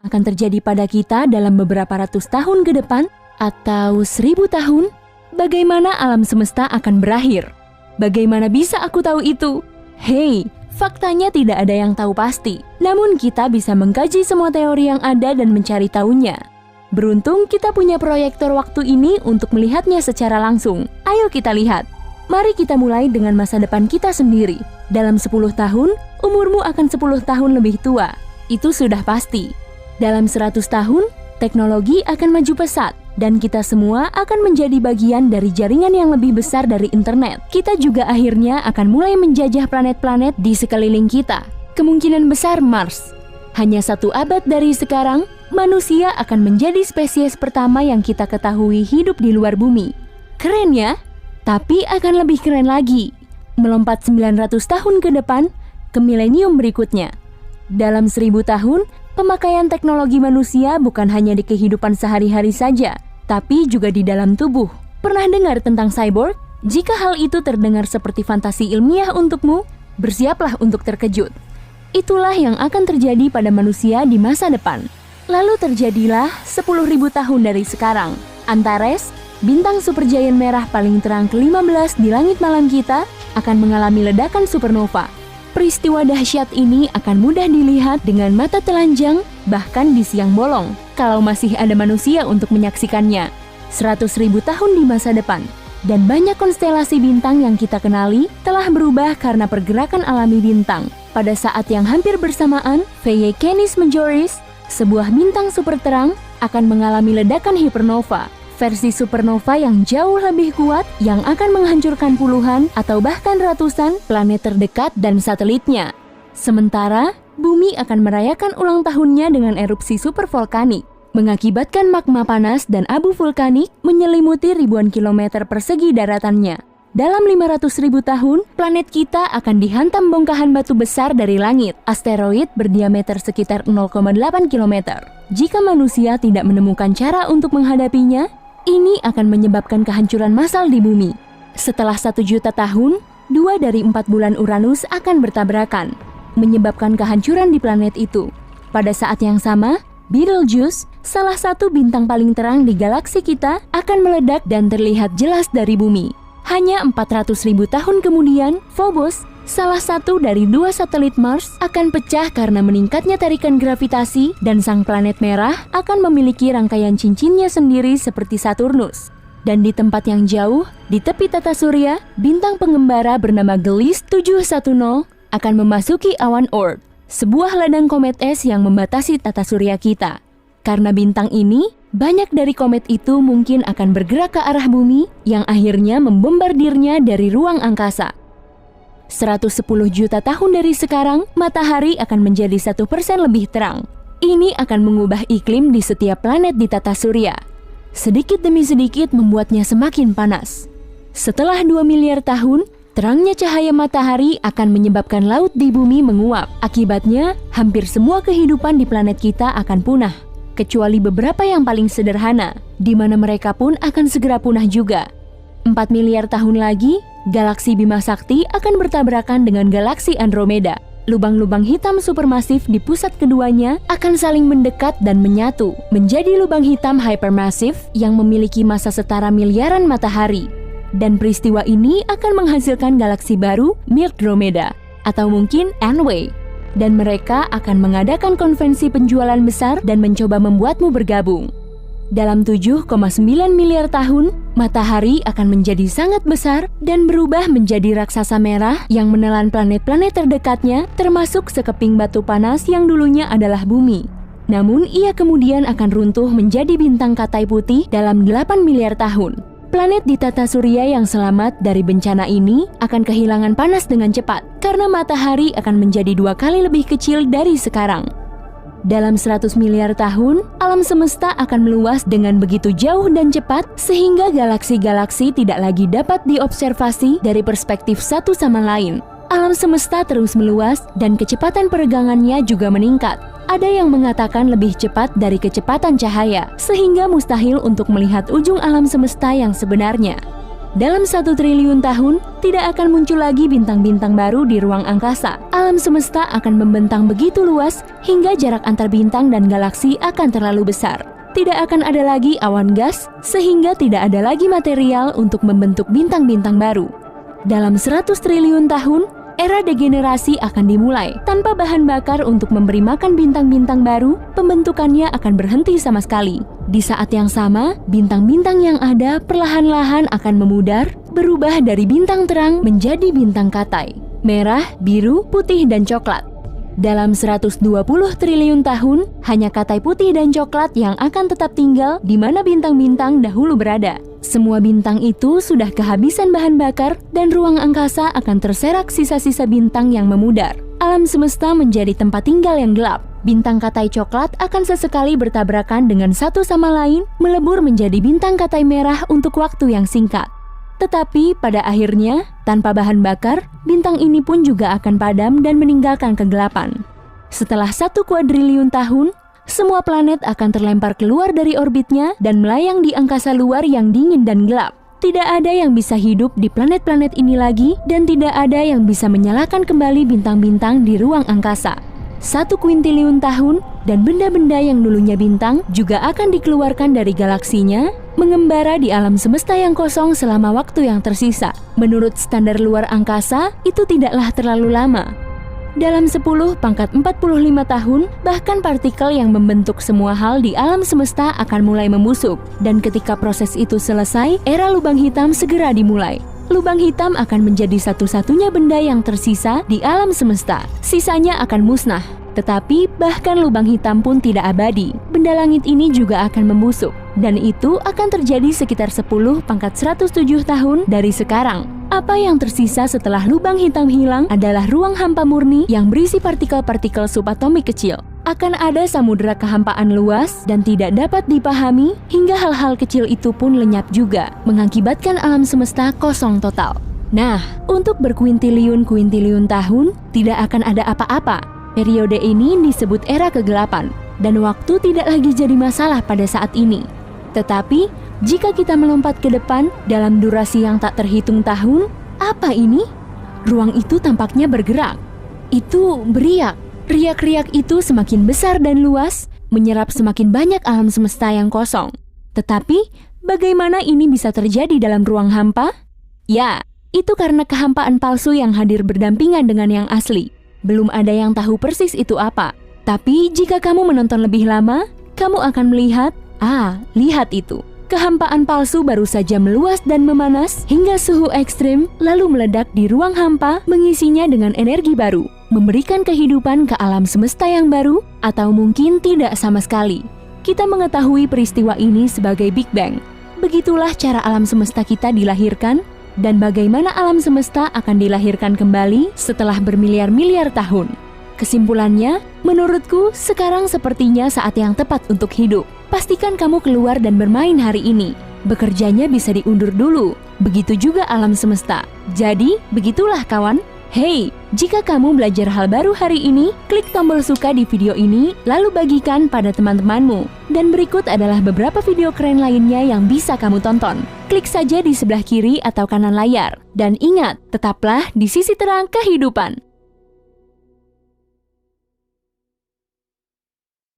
akan terjadi pada kita dalam beberapa ratus tahun ke depan atau 1000 tahun? Bagaimana alam semesta akan berakhir? Bagaimana bisa aku tahu itu? Hei, faktanya tidak ada yang tahu pasti. Namun kita bisa mengkaji semua teori yang ada dan mencari tahunya. Beruntung kita punya proyektor waktu ini untuk melihatnya secara langsung. Ayo kita lihat. Mari kita mulai dengan masa depan kita sendiri. Dalam 10 tahun, umurmu akan 10 tahun lebih tua. Itu sudah pasti. Dalam 100 tahun, teknologi akan maju pesat. Dan kita semua akan menjadi bagian dari jaringan yang lebih besar dari internet. Kita juga akhirnya akan mulai menjajah planet-planet di sekeliling kita. Kemungkinan besar Mars. Hanya 1 abad dari sekarang, manusia akan menjadi spesies pertama yang kita ketahui hidup di luar bumi. Keren ya? Tapi akan lebih keren lagi. Melompat 900 tahun ke depan, ke milenium berikutnya. Dalam 1000 tahun, pemakaian teknologi manusia bukan hanya di kehidupan sehari-hari saja, tapi juga di dalam tubuh. Pernah dengar tentang cyborg? Jika hal itu terdengar seperti fantasi ilmiah untukmu, bersiaplah untuk terkejut. Itulah yang akan terjadi pada manusia di masa depan. Lalu terjadilah 10.000 tahun dari sekarang. Antares, bintang supergiant merah paling terang ke-15 di langit malam kita, akan mengalami ledakan supernova. Peristiwa dahsyat ini akan mudah dilihat dengan mata telanjang, bahkan di siang bolong, kalau masih ada manusia untuk menyaksikannya. 100.000 tahun di masa depan. Dan banyak konstelasi bintang yang kita kenali telah berubah karena pergerakan alami bintang. Pada saat yang hampir bersamaan, Phaeae Canis Majoris, sebuah bintang super terang, akan mengalami ledakan hypernova, versi supernova yang jauh lebih kuat yang akan menghancurkan puluhan atau bahkan ratusan planet terdekat dan satelitnya. Sementara, bumi akan merayakan ulang tahunnya dengan erupsi supervolkanik, mengakibatkan magma panas dan abu vulkanik menyelimuti ribuan kilometer persegi daratannya. Dalam 500.000 tahun, planet kita akan dihantam bongkahan batu besar dari langit, asteroid berdiameter sekitar 0,8 km. Jika manusia tidak menemukan cara untuk menghadapinya, ini akan menyebabkan kehancuran massal di bumi. Setelah 1 juta tahun, 2 dari 4 bulan Uranus akan bertabrakan, menyebabkan kehancuran di planet itu. Pada saat yang sama, Betelgeuse, salah satu bintang paling terang di galaksi kita, akan meledak dan terlihat jelas dari bumi. Hanya 400.000 tahun kemudian, Phobos, salah satu dari 2 satelit Mars, akan pecah karena meningkatnya tarikan gravitasi dan sang planet merah akan memiliki rangkaian cincinnya sendiri seperti Saturnus. Dan di tempat yang jauh, di tepi tata surya, bintang pengembara bernama Gliese 710 akan memasuki awan Oort, sebuah ladang komet es yang membatasi tata surya kita. Karena bintang ini, banyak dari komet itu mungkin akan bergerak ke arah bumi yang akhirnya membombardirnya dari ruang angkasa. 110 juta tahun dari sekarang, matahari akan menjadi 1% lebih terang. Ini akan mengubah iklim di setiap planet di tata surya. Sedikit demi sedikit membuatnya semakin panas. Setelah 2 miliar tahun, terangnya cahaya matahari akan menyebabkan laut di bumi menguap. Akibatnya, hampir semua kehidupan di planet kita akan punah. Kecuali beberapa yang paling sederhana, di mana mereka pun akan segera punah juga. 4 miliar tahun lagi, galaksi Bima Sakti akan bertabrakan dengan galaksi Andromeda. Lubang-lubang hitam supermasif di pusat keduanya akan saling mendekat dan menyatu, menjadi lubang hitam hypermassive yang memiliki massa setara miliaran matahari. Dan peristiwa ini akan menghasilkan galaksi baru, Mildromeda, atau mungkin Anway. Dan mereka akan mengadakan konvensi penjualan besar dan mencoba membuatmu bergabung. Dalam 7,9 miliar tahun, matahari akan menjadi sangat besar dan berubah menjadi raksasa merah yang menelan planet-planet terdekatnya, termasuk sekeping batu panas yang dulunya adalah bumi. Namun ia kemudian akan runtuh menjadi bintang katai putih dalam 8 miliar tahun. Planet di tata surya yang selamat dari bencana ini akan kehilangan panas dengan cepat karena matahari akan menjadi 2 kali lebih kecil dari sekarang. Dalam 100 miliar tahun, alam semesta akan meluas dengan begitu jauh dan cepat sehingga galaksi-galaksi tidak lagi dapat diobservasi dari perspektif satu sama lain. Alam semesta terus meluas dan kecepatan peregangannya juga meningkat. Ada yang mengatakan lebih cepat dari kecepatan cahaya, sehingga mustahil untuk melihat ujung alam semesta yang sebenarnya. Dalam 1 triliun tahun, tidak akan muncul lagi bintang-bintang baru di ruang angkasa. Alam semesta akan membentang begitu luas hingga jarak antar bintang dan galaksi akan terlalu besar. Tidak akan ada lagi awan gas, sehingga tidak ada lagi material untuk membentuk bintang-bintang baru. Dalam 100 triliun tahun, era degenerasi akan dimulai. Tanpa bahan bakar untuk memberi makan bintang-bintang baru, pembentukannya akan berhenti sama sekali. Di saat yang sama, bintang-bintang yang ada perlahan-lahan akan memudar, berubah dari bintang terang menjadi bintang katai, merah, biru, putih, dan coklat. Dalam 120 triliun tahun, hanya katai putih dan coklat yang akan tetap tinggal di mana bintang-bintang dahulu berada. Semua bintang itu sudah kehabisan bahan bakar dan ruang angkasa akan terserak sisa-sisa bintang yang memudar. Alam semesta menjadi tempat tinggal yang gelap. Bintang katai coklat akan sesekali bertabrakan dengan satu sama lain, melebur menjadi bintang katai merah untuk waktu yang singkat. Tetapi pada akhirnya, tanpa bahan bakar, bintang ini pun juga akan padam dan meninggalkan kegelapan. Setelah 1 kuadriliun tahun, semua planet akan terlempar keluar dari orbitnya dan melayang di angkasa luar yang dingin dan gelap. Tidak ada yang bisa hidup di planet-planet ini lagi dan tidak ada yang bisa menyalakan kembali bintang-bintang di ruang angkasa. 1 kuintiliun tahun dan benda-benda yang dulunya bintang juga akan dikeluarkan dari galaksinya, mengembara di alam semesta yang kosong selama waktu yang tersisa. Menurut standar luar angkasa, itu tidaklah terlalu lama. Dalam 10 pangkat 45 tahun, bahkan partikel yang membentuk semua hal di alam semesta akan mulai membusuk. Dan ketika proses itu selesai, era lubang hitam segera dimulai. Lubang hitam akan menjadi satu-satunya benda yang tersisa di alam semesta. Sisanya akan musnah. Tetapi bahkan lubang hitam pun tidak abadi. Benda langit ini juga akan membusuk. Dan itu akan terjadi sekitar 10 pangkat 107 tahun dari sekarang. Apa yang tersisa setelah lubang hitam hilang adalah ruang hampa murni yang berisi partikel-partikel subatomik kecil. Akan ada samudera kehampaan luas dan tidak dapat dipahami hingga hal-hal kecil itu pun lenyap juga, mengakibatkan alam semesta kosong total. Nah, untuk berkuintiliun-kuintiliun tahun, tidak akan ada apa-apa. Periode ini disebut era kegelapan, dan waktu tidak lagi jadi masalah pada saat ini. Tetapi, jika kita melompat ke depan dalam durasi yang tak terhitung tahun, apa ini? Ruang itu tampaknya bergerak. Itu beriak. Riak-riak itu semakin besar dan luas, menyerap semakin banyak alam semesta yang kosong. Tetapi, bagaimana ini bisa terjadi dalam ruang hampa? Ya, itu karena kehampaan palsu yang hadir berdampingan dengan yang asli. Belum ada yang tahu persis itu apa. Tapi, jika kamu menonton lebih lama, kamu akan melihat, lihat itu. Kehampaan palsu baru saja meluas dan memanas hingga suhu ekstrim, lalu meledak di ruang hampa, mengisinya dengan energi baru, memberikan kehidupan ke alam semesta yang baru, atau mungkin tidak sama sekali. Kita mengetahui peristiwa ini sebagai Big Bang. Begitulah cara alam semesta kita dilahirkan, dan bagaimana alam semesta akan dilahirkan kembali setelah bermiliar-miliar tahun. Kesimpulannya, menurutku sekarang sepertinya saat yang tepat untuk hidup. Pastikan kamu keluar dan bermain hari ini. Bekerjanya bisa diundur dulu. Begitu juga alam semesta. Jadi, begitulah kawan. Hey, jika kamu belajar hal baru hari ini, klik tombol suka di video ini, lalu bagikan pada teman-temanmu. Dan berikut adalah beberapa video keren lainnya yang bisa kamu tonton. Klik saja di sebelah kiri atau kanan layar. Dan ingat, tetaplah di sisi terang kehidupan.